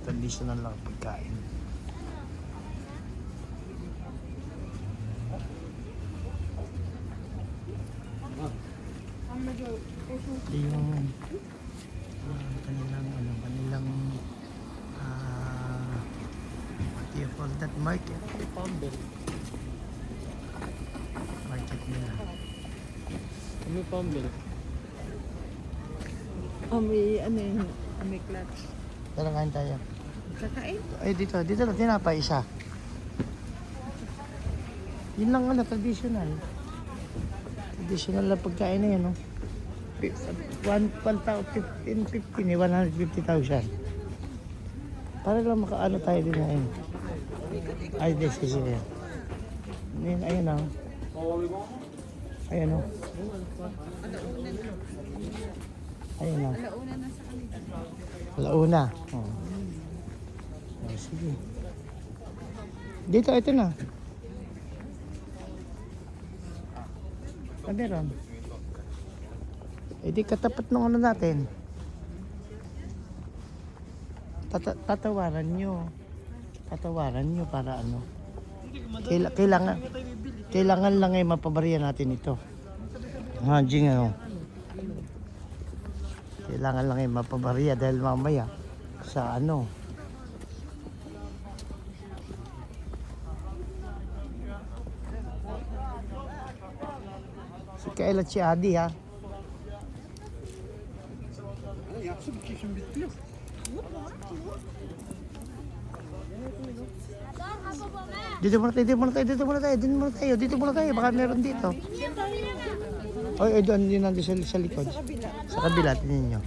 Traditional lang pagkain. Yung kanilang what do you call that market? Market nila. Ano pambili? May clutch. Tara kain tayo. Kakain? Ay dito lang tinapay isa. Yun lang traditional. Traditional na pagkain na yun, no? 150,000 para lang makaano tayo din na yun. Ay, this is it. Ayun na. Ayun na. Ayun na. Alauna na sa kanila. Alauna. Oh. Oh, sige. Dito, ito na. Meron. Eh di katapat ng ano natin. Tatawaran nyo. Tatawaran nyo para ano. Kailangan lang ay mapabariya natin ito. Jing ano. Kailangan lang ay mapabariya dahil mamaya sa ano. Si Kailat si Adi ha. Dito muna tayo, baka meron dito. Ay, doon din nandun sa likod. Sa kabila, tingnan nyo.